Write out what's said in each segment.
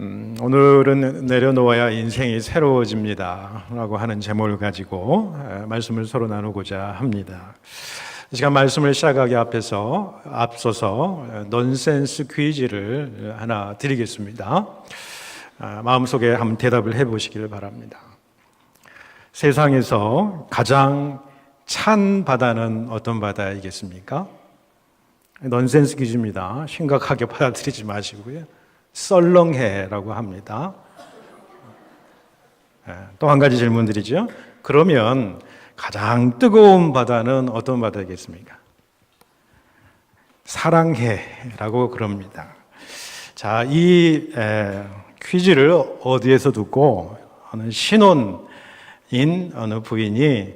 오늘은 내려놓아야 인생이 새로워집니다 라고 하는 제목을 가지고 말씀을 서로 나누고자 합니다. 이 시간 말씀을 시작하기 앞서서 넌센스 퀴즈를 하나 드리겠습니다. 마음속에 한번 대답을 해보시길 바랍니다. 세상에서 가장 찬 바다는 어떤 바다이겠습니까? 넌센스 퀴즈입니다. 심각하게 받아들이지 마시고요. 썰렁해라고 합니다. 또 한 가지 질문 드리죠. 그러면 가장 뜨거운 바다는 어떤 바다이겠습니까? 사랑해라고 그럽니다. 자, 이 퀴즈를 어디에서 듣고 어느 신혼인 어느 부인이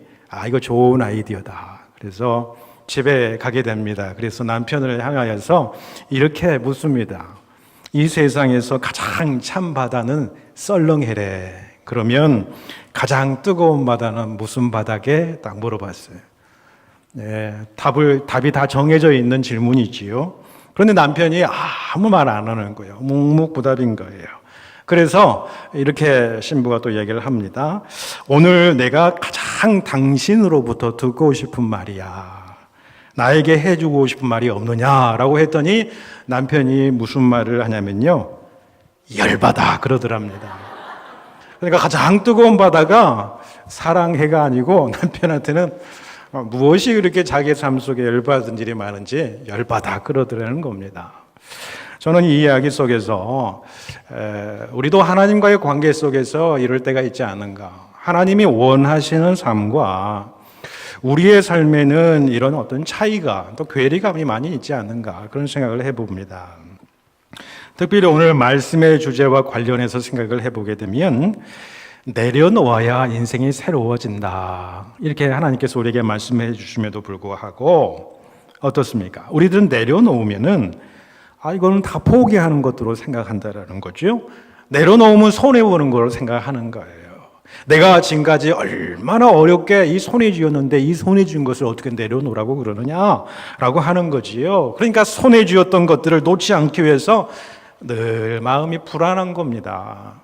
이거 좋은 아이디어다. 그래서 집에 가게 됩니다. 그래서 남편을 향하여서 이렇게 묻습니다. 이 세상에서 가장 찬 바다는 썰렁해래. 그러면 가장 뜨거운 바다는 무슨 바다게? 딱 물어봤어요. 네, 답이 다 정해져 있는 질문이지요. 그런데 남편이 아무 말 안 하는 거예요. 묵묵부답인 거예요. 그래서 이렇게 신부가 또 얘기를 합니다. 오늘 내가 가장 당신으로부터 듣고 싶은 말이야. 나에게 해주고 싶은 말이 없느냐라고 했더니 남편이 무슨 말을 하냐면요. 열받아 그러더랍니다. 그러니까 가장 뜨거운 바다가 사랑해가 아니고 남편한테는 무엇이 그렇게 자기 삶 속에 열받은 일이 많은지 열받아 그러더라는 겁니다. 저는 이 이야기 속에서 우리도 하나님과의 관계 속에서 이럴 때가 있지 않은가. 하나님이 원하시는 삶과 우리의 삶에는 이런 어떤 차이가 또 괴리감이 많이 있지 않는가 그런 생각을 해봅니다. 특별히 오늘 말씀의 주제와 관련해서 생각을 해보게 되면 내려놓아야 인생이 새로워진다. 이렇게 하나님께서 우리에게 말씀해 주심에도 불구하고 어떻습니까? 우리들은 내려놓으면은 이거는 다 포기하는 것으로 생각한다라는 거죠. 내려놓으면 손해보는 거로 생각하는 거예요. 내가 지금까지 얼마나 어렵게 이 손에 쥐었는데 이 손에 쥐은 것을 어떻게 내려놓으라고 그러느냐라고 하는 거지요. 그러니까 손에 쥐었던 것들을 놓지 않기 위해서 늘 마음이 불안한 겁니다.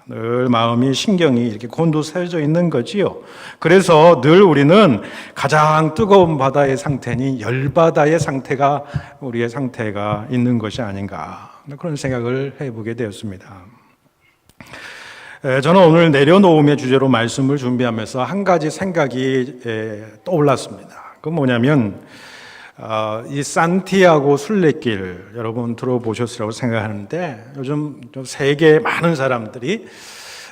늘 마음이 신경이 이렇게 곤두세워져 있는 거지요. 그래서 늘 우리는 가장 뜨거운 바다의 상태니 열바다의 상태가 우리의 상태가 있는 것이 아닌가 그런 생각을 해보게 되었습니다. 저는 오늘 내려놓음의 주제로 말씀을 준비하면서 한 가지 생각이 떠올랐습니다. 그건 뭐냐면 이 산티아고 순례길 여러분 들어보셨으라고 생각하는데 요즘 세계 많은 사람들이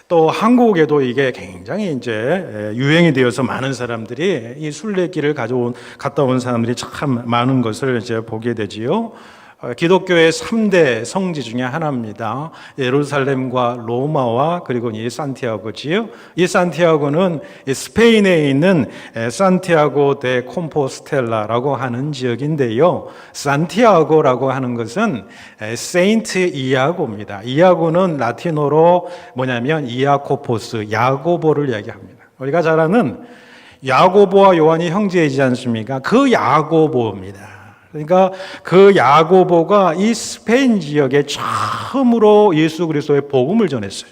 또 한국에도 이게 굉장히 이제 유행이 되어서 많은 사람들이 이 순례길을 갔다 온 사람들이 참 많은 것을 이제 보게 되지요. 기독교의 3대 성지 중에 하나입니다. 예루살렘과 로마와 그리고 이 산티아고지요. 이 산티아고는 스페인에 있는 산티아고 데 콤포스텔라라고 하는 지역인데요. 산티아고라고 하는 것은 세인트 이아고입니다. 이아고는 라틴어로 뭐냐면 이아코포스, 야고보를 이야기합니다. 우리가 잘 아는 야고보와 요한이 형제이지 않습니까? 그 야고보입니다. 그러니까 그 야고보가 이 스페인 지역에 처음으로 예수 그리스도의 복음을 전했어요.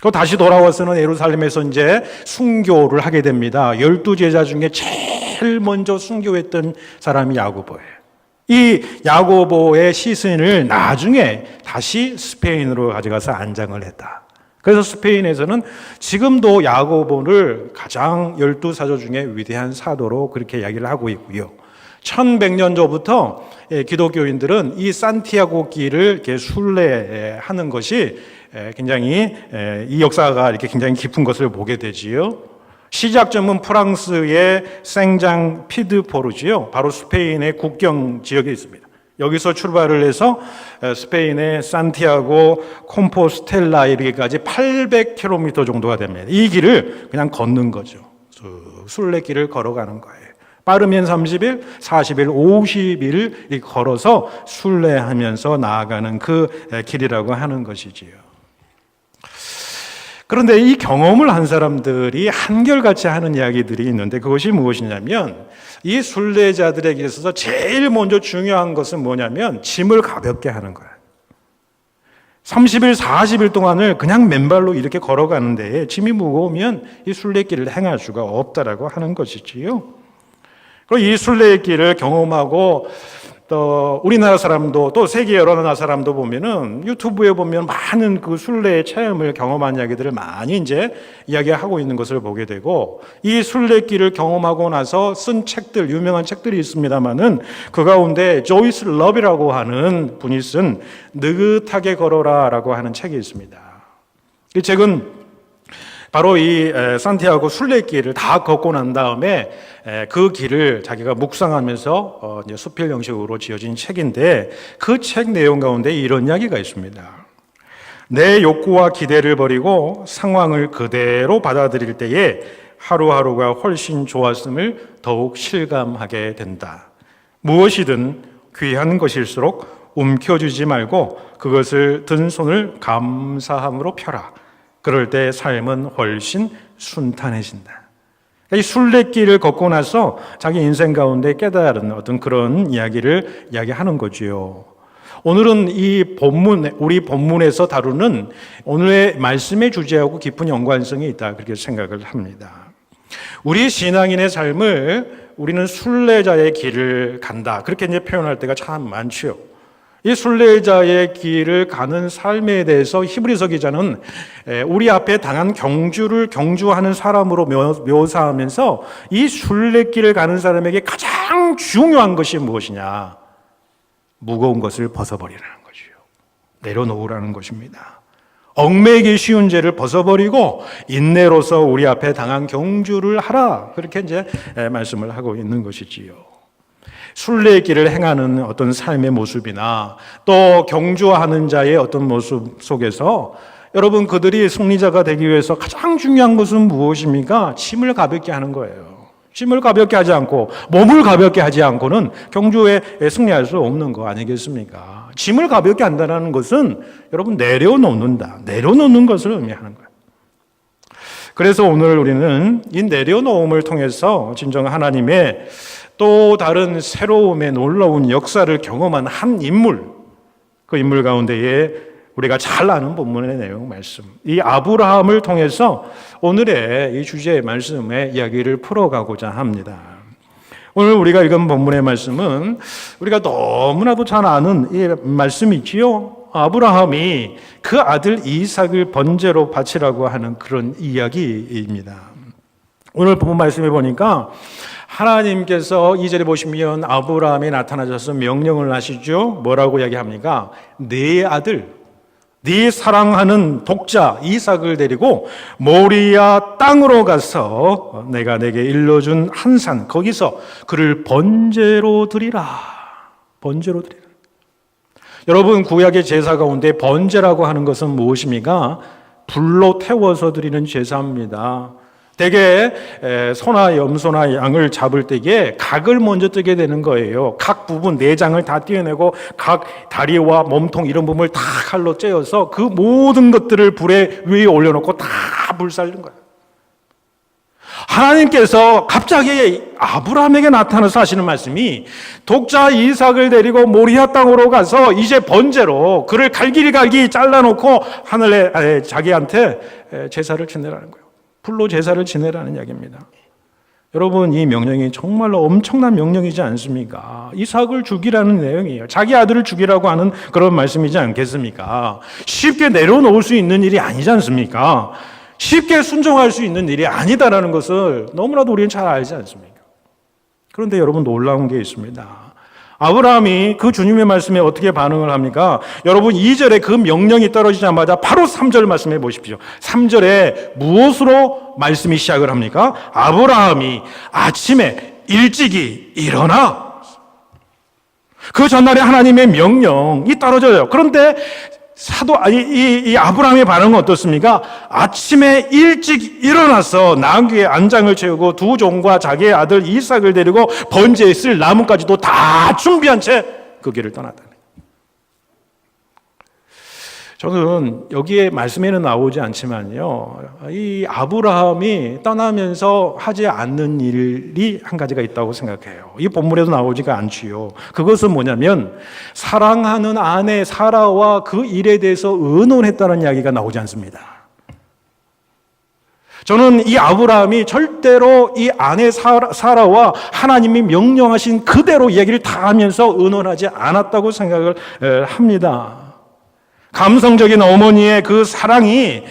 그 다시 돌아와서는 예루살렘에서 이제 순교를 하게 됩니다. 12제자 중에 제일 먼저 순교했던 사람이 야고보예요. 이 야고보의 시신을 나중에 다시 스페인으로 가져가서 안장을 했다. 그래서 스페인에서는 지금도 야고보를 가장 12사도 중에 위대한 사도로 그렇게 이야기를 하고 있고요. 1100년 전부터 기독교인들은 이 산티아고 길을 이렇게 순례하는 것이 굉장히 이 역사가 이렇게 굉장히 깊은 것을 보게 되지요. 시작점은 프랑스의 생장 피드포르지요. 바로 스페인의 국경 지역에 있습니다. 여기서 출발을 해서 스페인의 산티아고 콤포스텔라 이르기까지 800km 정도가 됩니다. 이 길을 그냥 걷는 거죠. 순례길을 걸어가는 거예요. 빠르면 30일, 40일, 50일 걸어서 순례하면서 나아가는 그 길이라고 하는 것이지요. 그런데 이 경험을 한 사람들이 한결같이 하는 이야기들이 있는데 그것이 무엇이냐면 이 순례자들에게 있어서 제일 먼저 중요한 것은 뭐냐면 짐을 가볍게 하는 거예요. 30일, 40일 동안을 그냥 맨발로 이렇게 걸어가는데 짐이 무거우면 이 순례길을 행할 수가 없다라고 하는 것이지요. 그리고 이 순례길을 경험하고 또 우리나라 사람도 또 세계 여러 나라 사람도 보면은 유튜브에 보면 많은 그 순례의 체험을 경험한 이야기들을 많이 이제 이야기하고 있는 것을 보게 되고, 이 순례길을 경험하고 나서 쓴 책들, 유명한 책들이 있습니다만은 그 가운데 조이스 러비라고 하는 분이 쓴 느긋하게 걸어라라고 하는 책이 있습니다. 이 책은 바로 이 산티아고 순례길을 다 걷고 난 다음에 그 길을 자기가 묵상하면서 수필 형식으로 지어진 책인데, 그 책 내용 가운데 이런 이야기가 있습니다. 내 욕구와 기대를 버리고 상황을 그대로 받아들일 때에 하루하루가 훨씬 좋았음을 더욱 실감하게 된다. 무엇이든 귀한 것일수록 움켜쥐지 말고 그것을 든 손을 감사함으로 펴라. 그럴 때 삶은 훨씬 순탄해진다. 이 순례길을 걷고 나서 자기 인생 가운데 깨달은 어떤 그런 이야기를 이야기하는 거지요. 오늘은 이 본문, 우리 본문에서 다루는 오늘의 말씀의 주제하고 깊은 연관성이 있다, 그렇게 생각을 합니다. 우리 신앙인의 삶을 우리는 순례자의 길을 간다, 그렇게 이제 표현할 때가 참 많지요. 이 순례자의 길을 가는 삶에 대해서 히브리서 기자는 우리 앞에 당한 경주를 경주하는 사람으로 묘사하면서 이 순례길을 가는 사람에게 가장 중요한 것이 무엇이냐? 무거운 것을 벗어버리라는 거지요. 내려놓으라는 것입니다. 얽매이기 쉬운 죄를 벗어버리고 인내로서 우리 앞에 당한 경주를 하라, 그렇게 이제 말씀을 하고 있는 것이지요. 순례길을 행하는 어떤 삶의 모습이나 또 경주하는 자의 어떤 모습 속에서 여러분, 그들이 승리자가 되기 위해서 가장 중요한 것은 무엇입니까? 짐을 가볍게 하는 거예요. 짐을 가볍게 하지 않고 몸을 가볍게 하지 않고는 경주에 승리할 수 없는 거 아니겠습니까? 짐을 가볍게 한다는 것은 여러분 내려놓는다, 내려놓는 것을 의미하는 거예요. 그래서 오늘 우리는 이 내려놓음을 통해서 진정 하나님의 또 다른 새로움의 놀라운 역사를 경험한 한 인물, 그 인물 가운데에 우리가 잘 아는 본문의 내용 말씀, 이 아브라함을 통해서 오늘의 이 주제의 말씀의 이야기를 풀어가고자 합니다. 오늘 우리가 읽은 본문의 말씀은 우리가 너무나도 잘 아는 이 말씀이지요. 아브라함이 그 아들 이삭을 번제로 바치라고 하는 그런 이야기입니다. 오늘 본문 말씀에 보니까 하나님께서 2절에 보시면 아브라함이 나타나셔서 명령을 하시죠. 뭐라고 이야기합니까? 네 아들, 네 사랑하는 독자 이삭을 데리고 모리아 땅으로 가서 내가 내게 일러준 한 산, 거기서 그를 번제로 드리라. 번제로 드리라. 여러분, 구약의 제사 가운데 번제라고 하는 것은 무엇입니까? 불로 태워서 드리는 제사입니다. 대개 소나 염소나 양을 잡을 때에 각을 먼저 뜨게 되는 거예요. 각 부분, 내장을 다 떼어내고 각 다리와 몸통 이런 부분을 다 칼로 째어서 그 모든 것들을 불에 위에 올려놓고 다 불살린 거예요. 하나님께서 갑자기 아브라함에게 나타나서 하시는 말씀이 독자 이삭을 데리고 모리아 땅으로 가서 이제 번제로 그를 갈기갈기 잘라놓고 하늘에 자기한테 제사를 지내라는 거예요. 불로 제사를 지내라는 이야기입니다. 여러분, 이 명령이 정말로 엄청난 명령이지 않습니까? 이삭을 죽이라는 내용이에요. 자기 아들을 죽이라고 하는 그런 말씀이지 않겠습니까? 쉽게 내려놓을 수 있는 일이 아니지 않습니까? 쉽게 순종할 수 있는 일이 아니다라는 것을 너무나도 우리는 잘 알지 않습니까? 그런데 여러분, 놀라운 게 있습니다. 아브라함이 그 주님의 말씀에 어떻게 반응을 합니까? 여러분, 2절에 그 명령이 떨어지자마자 바로 3절 말씀해 보십시오. 3절에 무엇으로 말씀이 시작을 합니까? 아브라함이 아침에 일찍이 일어나. 그 전날에 하나님의 명령이 떨어져요. 그런데 이 아브라함의 반응은 어떻습니까? 아침에 일찍 일어나서 나귀의 안장을 채우고 두 종과 자기의 아들 이삭을 데리고 번제에 쓸 나무까지도 다 준비한 채 그 길을 떠났다. 저는 여기에 말씀에는 나오지 않지만요, 이 아브라함이 떠나면서 하지 않는 일이 한 가지가 있다고 생각해요. 이 본문에도 나오지가 않지요. 그것은 뭐냐면 사랑하는 아내 사라와 그 일에 대해서 의논했다는 이야기가 나오지 않습니다. 저는 이 아브라함이 절대로 이 아내 사라와 하나님이 명령하신 그대로 이야기를 다 하면서 의논하지 않았다고 생각을 합니다. 감성적인 어머니의 그 사랑이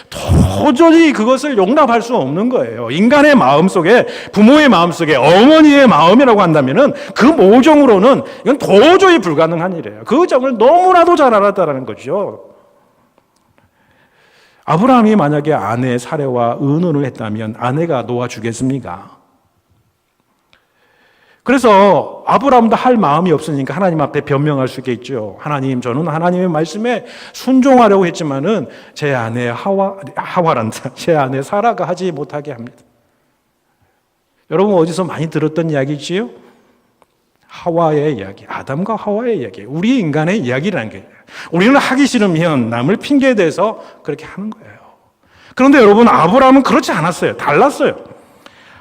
도저히 그것을 용납할 수 없는 거예요. 인간의 마음속에, 부모의 마음속에 어머니의 마음이라고 한다면은 그 모종으로는 이건 도저히 불가능한 일이에요. 그 점을 너무나도 잘 알았다는 거죠. 아브라함이 만약에 아내 사례와 의논을 했다면 아내가 놓아주겠습니까? 그래서 아브라함도 할 마음이 없으니까 하나님 앞에 변명할 수 있겠죠. 하나님, 저는 하나님의 말씀에 순종하려고 했지만은 제 아내 하와란다, 제 아내 사라가 하지 못하게 합니다. 여러분 어디서 많이 들었던 이야기지요? 하와의 이야기, 아담과 하와의 이야기, 우리 인간의 이야기라는 게 우리는 하기 싫으면 남을 핑계대서 그렇게 하는 거예요. 그런데 여러분 아브라함은 그렇지 않았어요. 달랐어요.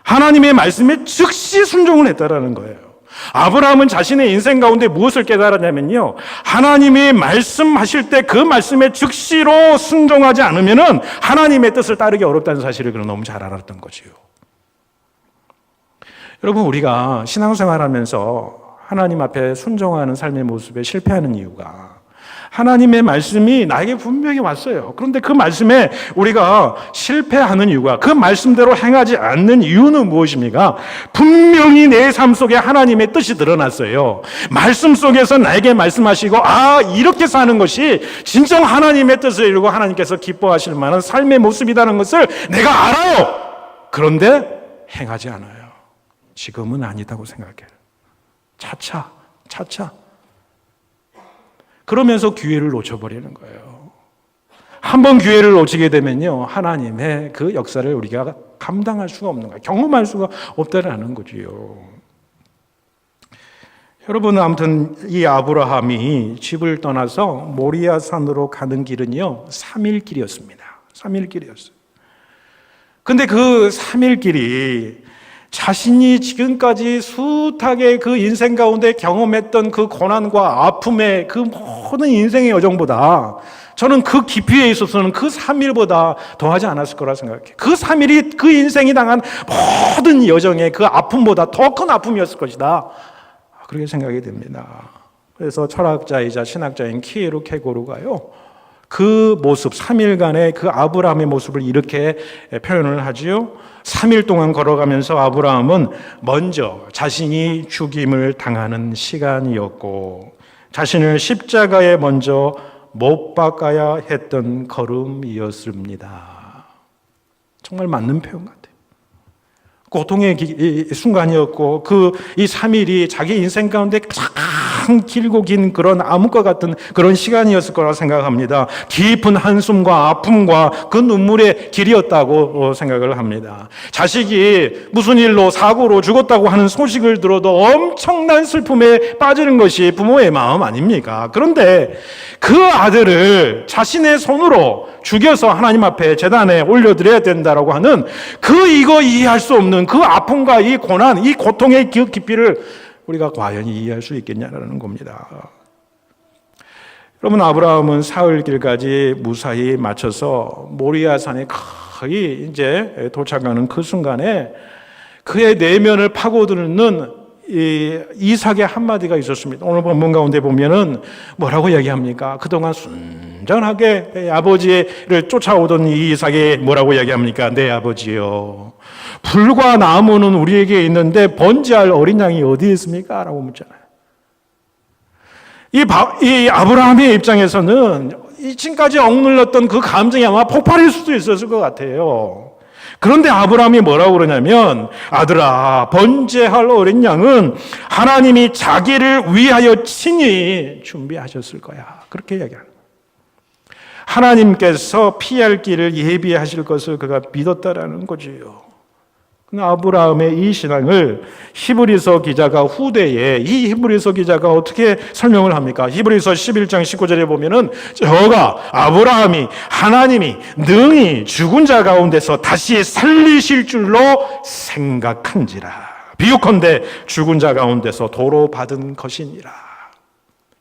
하나님의 말씀에 즉시 순종을 했다라는 거예요. 아브라함은 자신의 인생 가운데 무엇을 깨달았냐면요, 하나님이 말씀하실 때 그 말씀에 즉시로 순종하지 않으면은 하나님의 뜻을 따르기 어렵다는 사실을 그는 너무 잘 알았던 거지요. 여러분 우리가 신앙생활하면서 하나님 앞에 순종하는 삶의 모습에 실패하는 이유가 하나님의 말씀이 나에게 분명히 왔어요. 그런데 그 말씀에 우리가 실패하는 이유가, 그 말씀대로 행하지 않는 이유는 무엇입니까? 분명히 내 삶 속에 하나님의 뜻이 드러났어요. 말씀 속에서 나에게 말씀하시고 이렇게 사는 것이 진정 하나님의 뜻을 이루고 하나님께서 기뻐하실 만한 삶의 모습이라는 것을 내가 알아요. 그런데 행하지 않아요. 지금은 아니다고 생각해요. 차차 그러면서 기회를 놓쳐버리는 거예요. 한번 기회를 놓치게 되면요, 하나님의 그 역사를 우리가 감당할 수가 없는 거예요. 경험할 수가 없다라는 거지요. 여러분, 아무튼 이 아브라함이 집을 떠나서 모리아 산으로 가는 길은요 3일 길이었습니다. 3일 길이었어요. 근데 그 3일 길이 자신이 지금까지 숱하게 그 인생 가운데 경험했던 그 고난과 아픔의 그 모든 인생의 여정보다 저는 그 깊이에 있어서는 그 3일보다 더하지 않았을 거라 생각해요. 그 3일이 그 인생이 당한 모든 여정의 그 아픔보다 더 큰 아픔이었을 것이다, 그렇게 생각이 됩니다. 그래서 철학자이자 신학자인 키에로 케고르가요, 그 모습, 3일간의 그 아브라함의 모습을 이렇게 표현을 하지요. 3일 동안 걸어가면서 아브라함은 먼저 자신이 죽임을 당하는 시간이었고 자신을 십자가에 먼저 못 박아야 했던 걸음이었습니다. 정말 맞는 표현 같아요. 고통의 순간이었고 이 3일이 자기 인생 가운데 가장 길고 긴 그런 암흑과 같은 그런 시간이었을 거라 생각합니다. 깊은 한숨과 아픔과 그 눈물의 길이었다고 생각을 합니다. 자식이 무슨 일로 사고로 죽었다고 하는 소식을 들어도 엄청난 슬픔에 빠지는 것이 부모의 마음 아닙니까? 그런데 그 아들을 자신의 손으로 죽여서 하나님 앞에 제단에 올려드려야 된다라고 하는 이거 이해할 수 없는 그 아픔과 이 고난, 이 고통의 깊이를 우리가 과연 이해할 수 있겠냐라는 겁니다. 여러분, 아브라함은 사흘길까지 무사히 마쳐서 모리아산에 거의 이제 도착하는 그 순간에 그의 내면을 파고드는 이삭의 한마디가 있었습니다. 오늘 본문 가운데 보면은 뭐라고 이야기합니까? 그동안 순전하게 아버지를 쫓아오던 이 이삭이 뭐라고 이야기합니까? 내 아버지요, 불과 나무는 우리에게 있는데 번제할 어린 양이 어디에 있습니까? 라고 묻잖아요. 이 아브라함의 입장에서는 지금까지 억눌렀던 그 감정이 아마 폭발일 수도 있었을 것 같아요. 그런데 아브라함이 뭐라고 그러냐면, 아들아, 번제할 어린 양은 하나님이 자기를 위하여 친히 준비하셨을 거야, 그렇게 이야기합니다. 하나님께서 피할 길을 예비하실 것을 그가 믿었다라는 거지요. 아브라함의 이 신앙을 히브리서 기자가 후대에 이 히브리서 기자가 어떻게 설명을 합니까? 히브리서 11장 19절에 보면은 저가 아브라함이 하나님이 능히 죽은 자 가운데서 다시 살리실 줄로 생각한지라. 비유컨대 죽은 자 가운데서 도로 받은 것이니라.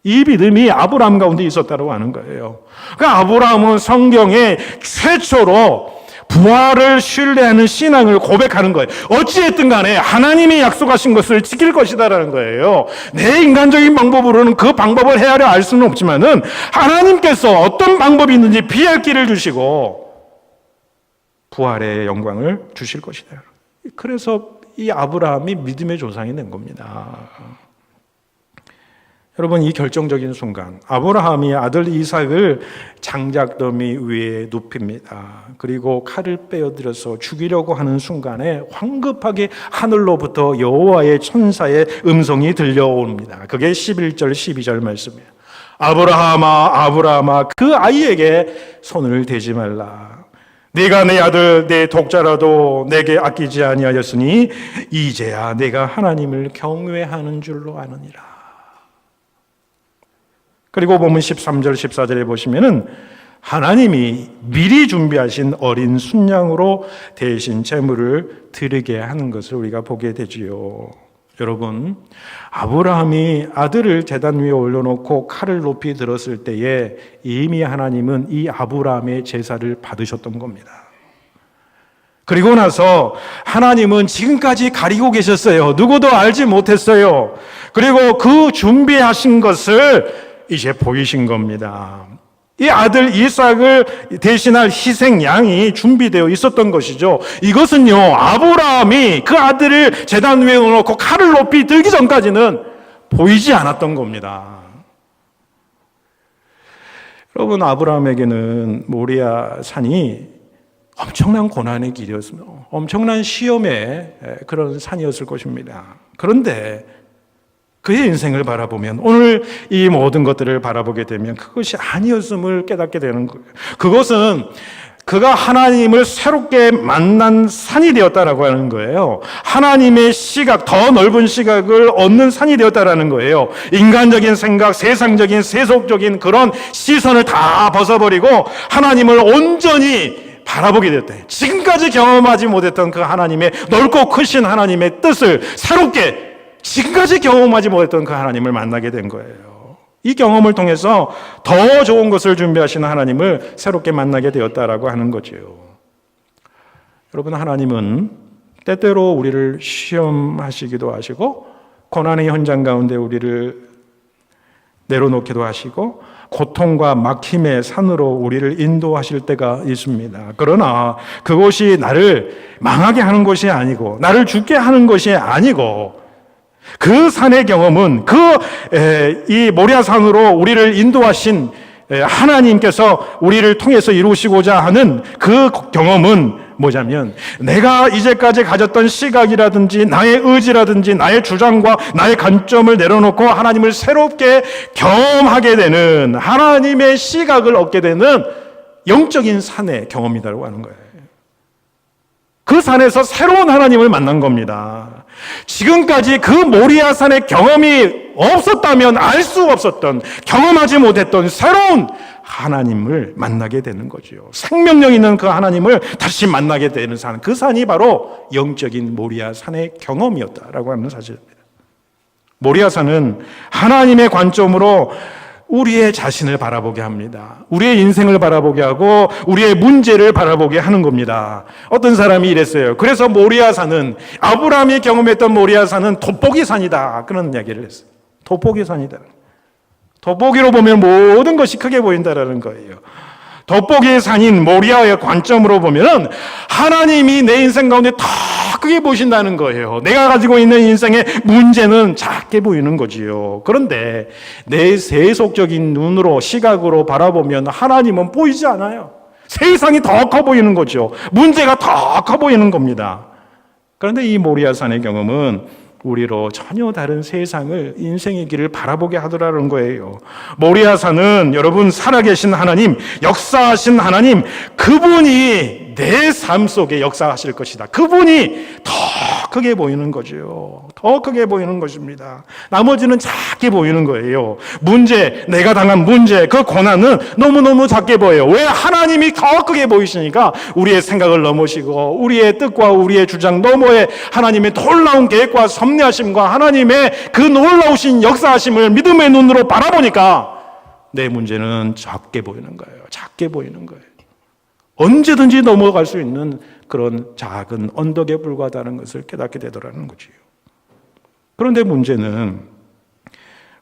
이 믿음이 아브라함 가운데 있었다고 하는 거예요. 그러니까 아브라함은 성경에 최초로 부활을 신뢰하는 신앙을 고백하는 거예요. 어찌됐든 간에 하나님이 약속하신 것을 지킬 것이다라는 거예요. 내 인간적인 방법으로는 그 방법을 헤아려 알 수는 없지만은 하나님께서 어떤 방법이 있는지 비할 길을 주시고 부활의 영광을 주실 것이다. 그래서 이 아브라함이 믿음의 조상이 된 겁니다. 여러분, 이 결정적인 순간 아브라함이 아들 이삭을 장작더미 위에 눕힙니다. 그리고 칼을 빼어들여서 죽이려고 하는 순간에 황급하게 하늘로부터 여호와의 천사의 음성이 들려옵니다. 그게 11절 12절 말씀이에요. 아브라함아 아브라함아 그 아이에게 손을 대지 말라. 네가 내 아들 내 독자라도 내게 아끼지 아니하였으니 이제야 내가 하나님을 경외하는 줄로 아느니라. 그리고 보면 13절 14절에 보시면은 하나님이 미리 준비하신 어린 순양으로 대신 제물을 드리게 하는 것을 우리가 보게 되지요. 여러분, 아브라함이 아들을 제단 위에 올려놓고 칼을 높이 들었을 때에 이미 하나님은 이 아브라함의 제사를 받으셨던 겁니다. 그리고 나서 하나님은 지금까지 가리고 계셨어요. 누구도 알지 못했어요. 그리고 그 준비하신 것을 이제 보이신 겁니다. 이 아들 이삭을 대신할 희생 양이 준비되어 있었던 것이죠. 이것은요, 아브라함이 그 아들을 제단 위에 놓고 칼을 높이 들기 전까지는 보이지 않았던 겁니다. 여러분, 아브라함에게는 모리아 산이 엄청난 고난의 길이었습니다. 엄청난 시험의 그런 산이었을 것입니다. 그런데 그의 인생을 바라보면 오늘 이 모든 것들을 바라보게 되면 그것이 아니었음을 깨닫게 되는 거예요. 그것은 그가 하나님을 새롭게 만난 산이 되었다라고 하는 거예요. 하나님의 시각, 더 넓은 시각을 얻는 산이 되었다라는 거예요. 인간적인 생각, 세상적인, 세속적인 그런 시선을 다 벗어버리고 하나님을 온전히 바라보게 되었다. 지금까지 경험하지 못했던 그 하나님의 넓고 크신 하나님의 뜻을 새롭게 지금까지 경험하지 못했던 그 하나님을 만나게 된 거예요. 이 경험을 통해서 더 좋은 것을 준비하시는 하나님을 새롭게 만나게 되었다라고 하는 거죠. 여러분, 하나님은 때때로 우리를 시험하시기도 하시고 고난의 현장 가운데 우리를 내려놓기도 하시고 고통과 막힘의 산으로 우리를 인도하실 때가 있습니다. 그러나 그것이 나를 망하게 하는 것이 아니고 나를 죽게 하는 것이 아니고 그 산의 경험은 이 모리아산으로 우리를 인도하신 하나님께서 우리를 통해서 이루시고자 하는 그 경험은 뭐냐면 내가 이제까지 가졌던 시각이라든지 나의 의지라든지 나의 주장과 나의 관점을 내려놓고 하나님을 새롭게 경험하게 되는 하나님의 시각을 얻게 되는 영적인 산의 경험이라고 하는 거예요. 그 산에서 새로운 하나님을 만난 겁니다. 지금까지 그 모리아산의 경험이 없었다면 알 수 없었던, 경험하지 못했던 새로운 하나님을 만나게 되는 거죠. 생명력 있는 그 하나님을 다시 만나게 되는 산, 그 산이 바로 영적인 모리아산의 경험이었다라고 하는 사실입니다. 모리아산은 하나님의 관점으로 우리의 자신을 바라보게 합니다. 우리의 인생을 바라보게 하고 우리의 문제를 바라보게 하는 겁니다. 어떤 사람이 이랬어요. 그래서 모리아산은, 아브라함이 경험했던 모리아산은 돋보기 산이다, 그런 이야기를 했어요. 돋보기 산이다. 돋보기로 보면 모든 것이 크게 보인다라는 거예요. 돋보기의 산인 모리아의 관점으로 보면은 하나님이 내 인생 가운데 더 크게 보신다는 거예요. 내가 가지고 있는 인생의 문제는 작게 보이는 거지요. 그런데 내 세속적인 눈으로, 시각으로 바라보면 하나님은 보이지 않아요. 세상이 더 커 보이는 거죠. 문제가 더 커 보이는 겁니다. 그런데 이 모리아산의 경험은 우리로 전혀 다른 세상을, 인생의 길을 바라보게 하더라는 거예요. 모리아산은 여러분, 살아계신 하나님, 역사하신 하나님, 그분이 내 삶 속에 역사하실 것이다. 그분이 더 크게 보이는 거죠. 더 크게 보이는 것입니다. 나머지는 작게 보이는 거예요. 문제, 내가 당한 문제, 그 고난은 너무너무 작게 보여요. 왜? 하나님이 더 크게 보이시니까 우리의 생각을 넘으시고 우리의 뜻과 우리의 주장 너머에 하나님의 놀라운 계획과 섭리하심과 하나님의 그 놀라우신 역사하심을 믿음의 눈으로 바라보니까 내 문제는 작게 보이는 거예요. 작게 보이는 거예요. 언제든지 넘어갈 수 있는 그런 작은 언덕에 불과하다는 것을 깨닫게 되더라는 거지요. 그런데 문제는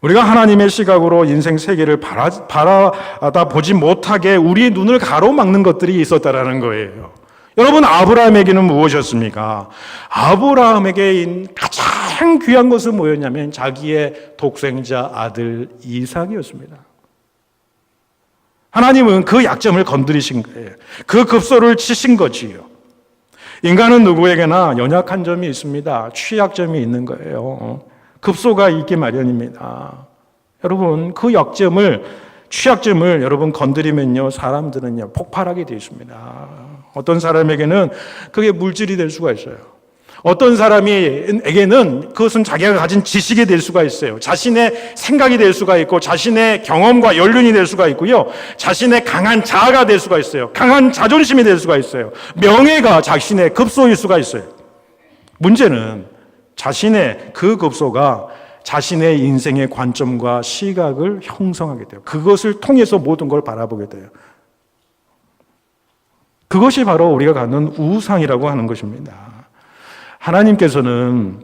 우리가 하나님의 시각으로 인생 세계를 바라다 보지 못하게 우리의 눈을 가로막는 것들이 있었다라는 거예요. 여러분, 아브라함에게는 무엇이었습니까? 아브라함에게 가장 귀한 것은 뭐였냐면 자기의 독생자 아들 이삭이었습니다. 하나님은 그 약점을 건드리신 거예요. 그 급소를 치신 거지요. 인간은 누구에게나 연약한 점이 있습니다. 취약점이 있는 거예요. 급소가 있기 마련입니다. 여러분, 그 약점을, 취약점을 여러분 건드리면요, 사람들은요, 폭발하게 되어 있습니다. 어떤 사람에게는 그게 물질이 될 수가 있어요. 어떤 사람에게는 그것은 자기가 가진 지식이 될 수가 있어요. 자신의 생각이 될 수가 있고 자신의 경험과 연륜이 될 수가 있고요. 자신의 강한 자아가 될 수가 있어요. 강한 자존심이 될 수가 있어요. 명예가 자신의 급소일 수가 있어요. 문제는 자신의 그 급소가 자신의 인생의 관점과 시각을 형성하게 돼요. 그것을 통해서 모든 걸 바라보게 돼요. 그것이 바로 우리가 갖는 우상이라고 하는 것입니다. 하나님께서는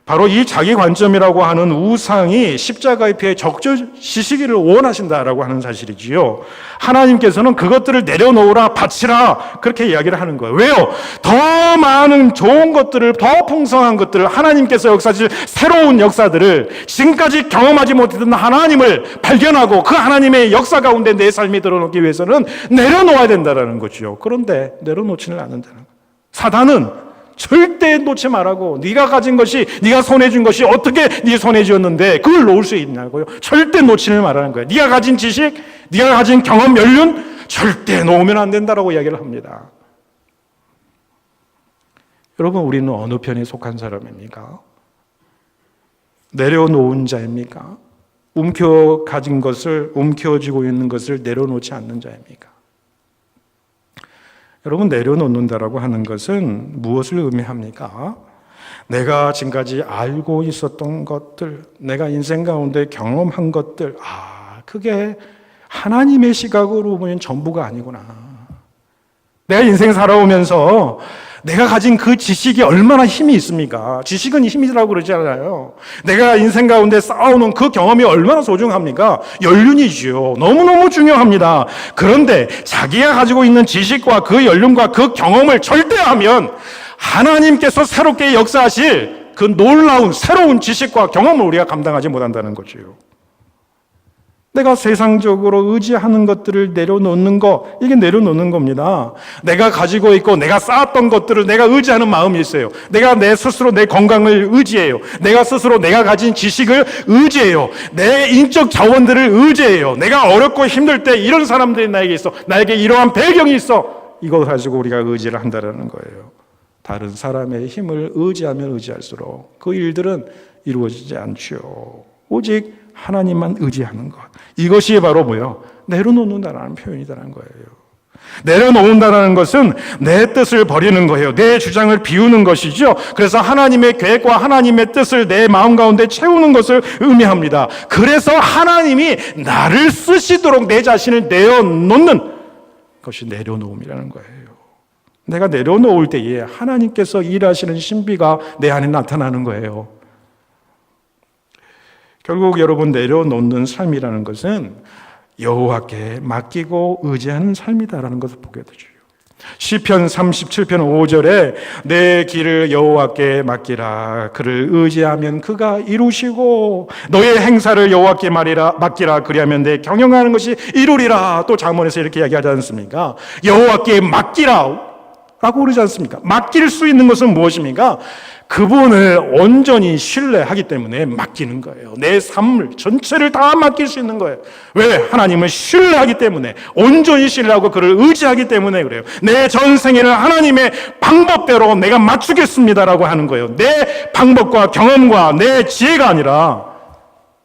바로 이 자기 관점이라고 하는 우상이 십자가의 피에 적절시시기를 원하신다라고 하는 사실이지요. 하나님께서는 그것들을 내려놓으라, 바치라, 그렇게 이야기를 하는 거예요. 왜요? 더 많은 좋은 것들을, 더 풍성한 것들을, 하나님께서 역사하실 새로운 역사들을, 지금까지 경험하지 못했던 하나님을 발견하고 그 하나님의 역사 가운데 내 삶이 들어놓기 위해서는 내려놓아야 된다는 거죠. 그런데 내려놓지는 않는다는 거예요. 사단은 절대 놓지 말라고. 네가 가진 것이, 네가 손에 쥔 것이 어떻게 네 손에 쥐었는데 그걸 놓을 수 있냐고요. 절대 놓지를 말라는 거예요. 네가 가진 지식, 네가 가진 경험, 연륜 절대 놓으면 안 된다라고 이야기를 합니다. 여러분, 우리는 어느 편에 속한 사람입니까? 내려놓은 자입니까? 가진 것을, 움켜쥐고 있는 것을 내려놓지 않는 자입니까? 여러분, 내려놓는다라고 하는 것은 무엇을 의미합니까? 내가 지금까지 알고 있었던 것들, 내가 인생 가운데 경험한 것들, 그게 하나님의 시각으로 보면 전부가 아니구나. 내가 인생 살아오면서 내가 가진 그 지식이 얼마나 힘이 있습니까? 지식은 힘이라고 그러잖아요. 내가 인생 가운데 쌓아오는 그 경험이 얼마나 소중합니까? 연륜이지요. 너무너무 중요합니다. 그런데 자기가 가지고 있는 지식과 그 연륜과 그 경험을 절대하면 하나님께서 새롭게 역사하실 그 놀라운 새로운 지식과 경험을 우리가 감당하지 못한다는 거지요. 내가 세상적으로 의지하는 것들을 내려놓는 거, 이게 내려놓는 겁니다. 내가 가지고 있고 내가 쌓았던 것들을 내가 의지하는 마음이 있어요. 내가 내 스스로 내 건강을 의지해요. 내가 스스로 내가 가진 지식을 의지해요. 내 인적 자원들을 의지해요. 내가 어렵고 힘들 때 이런 사람들이 나에게 있어. 나에게 이러한 배경이 있어. 이걸 가지고 우리가 의지를 한다는 거예요. 다른 사람의 힘을 의지하면 의지할수록 그 일들은 이루어지지 않죠. 오직 하나님만 의지하는 것. 이것이 바로 뭐예요? 내려놓는다라는 표현이라는 거예요. 내려놓는다는 것은 내 뜻을 버리는 거예요. 내 주장을 비우는 것이죠. 그래서 하나님의 계획과 하나님의 뜻을 내 마음 가운데 채우는 것을 의미합니다. 그래서 하나님이 나를 쓰시도록 내 자신을 내어놓는 것이 내려놓음이라는 거예요. 내가 내려놓을 때에 하나님께서 일하시는 신비가 내 안에 나타나는 거예요. 결국 여러분, 내려놓는 삶이라는 것은 여호와께 맡기고 의지하는 삶이다라는 것을 보게 되죠. 시편 37편 5절에 내 길을 여호와께 맡기라. 그를 의지하면 그가 이루시고 너의 행사를 여호와께 맡기라. 그리하면 내 경영하는 것이 이루리라. 또 잠언에서 이렇게 이야기하지 않습니까? 여호와께 맡기라 라고 그러지 않습니까? 맡길 수 있는 것은 무엇입니까? 그분을 온전히 신뢰하기 때문에 맡기는 거예요. 내 삶을 전체를 다 맡길 수 있는 거예요. 왜? 하나님을 신뢰하기 때문에, 온전히 신뢰하고 그를 의지하기 때문에 그래요. 내 전생에는 하나님의 방법대로 내가 맞추겠습니다라고 하는 거예요. 내 방법과 경험과 내 지혜가 아니라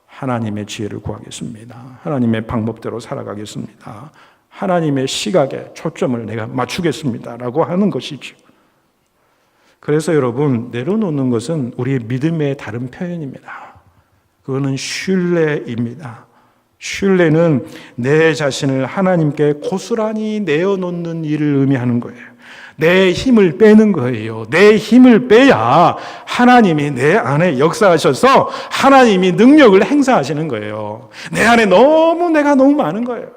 하나님의 지혜를 구하겠습니다. 하나님의 방법대로 살아가겠습니다. 하나님의 시각에 초점을 내가 맞추겠습니다라고 하는 것이죠. 그래서 여러분, 내려놓는 것은 우리의 믿음의 다른 표현입니다. 그거는 신뢰입니다. 신뢰는 내 자신을 하나님께 고스란히 내어놓는 일을 의미하는 거예요. 내 힘을 빼는 거예요. 내 힘을 빼야 하나님이 내 안에 역사하셔서 하나님이 능력을 행사하시는 거예요. 내 안에 내가 너무 많은 거예요.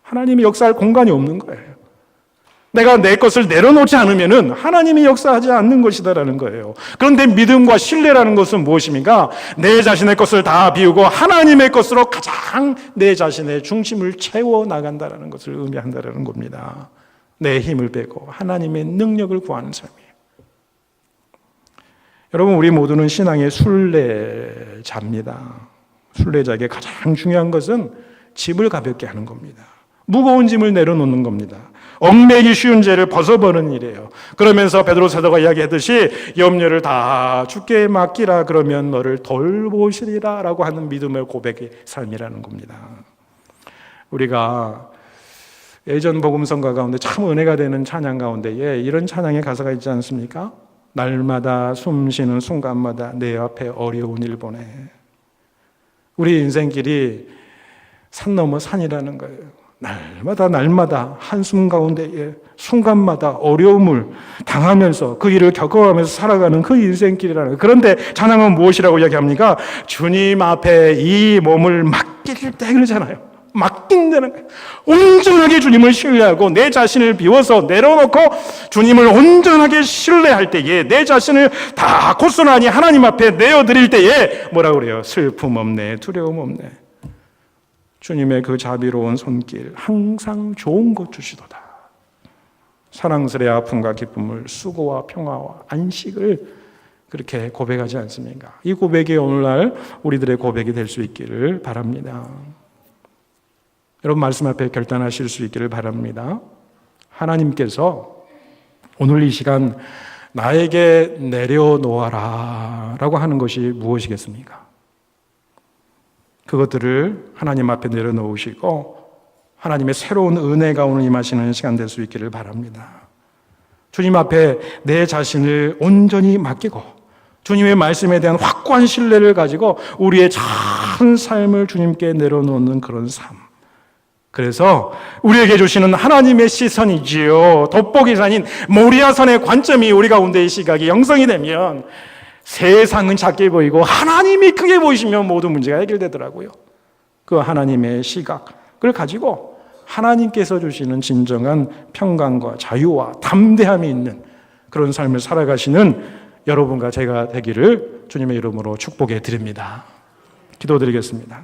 하나님이 역사할 공간이 없는 거예요. 내가 내 것을 내려놓지 않으면 하나님이 역사하지 않는 것이다라는 거예요. 그런데 믿음과 신뢰라는 것은 무엇입니까? 내 자신의 것을 다 비우고 하나님의 것으로 가장 내 자신의 중심을 채워나간다는 것을 의미한다는 겁니다. 내 힘을 빼고 하나님의 능력을 구하는 삶이에요. 여러분, 우리 모두는 신앙의 순례자입니다. 순례자에게 가장 중요한 것은 짐을 가볍게 하는 겁니다. 무거운 짐을 내려놓는 겁니다. 얽매기 쉬운 죄를 벗어버리는 일이에요. 그러면서 베드로 사도가 이야기했듯이 염려를 다 주께 맡기라, 그러면 너를 돌보시리라 라고 하는 믿음의 고백의 삶이라는 겁니다. 우리가 예전 복음성가 가운데 참 은혜가 되는 찬양 가운데에 이런 찬양의 가사가 있지 않습니까? 날마다 숨쉬는 순간마다 내 앞에 어려운 일 보내. 우리 인생길이 산 넘어 산이라는 거예요. 날마다 한숨 가운데에 순간마다 어려움을 당하면서 그 일을 겪어가면서 살아가는 그 인생길이라는 거예요. 그런데 찬양은 무엇이라고 이야기합니까? 주님 앞에 이 몸을 맡길 때 그러잖아요. 맡긴다는 거예요. 온전하게 주님을 신뢰하고 내 자신을 비워서 내려놓고 주님을 온전하게 신뢰할 때에 내 자신을 다 고스란히 하나님 앞에 내어드릴 때에 뭐라고 그래요? 슬픔 없네, 두려움 없네. 주님의 그 자비로운 손길 항상 좋은 것 주시도다. 사랑스레 아픔과 기쁨을, 수고와 평화와 안식을 그렇게 고백하지 않습니까? 이 고백이 오늘날 우리들의 고백이 될 수 있기를 바랍니다. 여러분, 말씀 앞에 결단하실 수 있기를 바랍니다. 하나님께서 오늘 이 시간 나에게 내려놓아라 라고 하는 것이 무엇이겠습니까? 그것들을 하나님 앞에 내려놓으시고 하나님의 새로운 은혜가 오늘 임하시는 시간 될 수 있기를 바랍니다. 주님 앞에 내 자신을 온전히 맡기고 주님의 말씀에 대한 확고한 신뢰를 가지고 우리의 참 삶을 주님께 내려놓는 그런 삶. 그래서 우리에게 주시는 하나님의 시선이지요, 돋보기가 아닌 모리아선의 관점이 우리 가운데 이 시각이 영성이 되면 세상은 작게 보이고 하나님이 크게 보이시면 모든 문제가 해결되더라고요. 그 하나님의 시각을 가지고 하나님께서 주시는 진정한 평강과 자유와 담대함이 있는 그런 삶을 살아가시는 여러분과 제가 되기를 주님의 이름으로 축복해 드립니다. 기도드리겠습니다.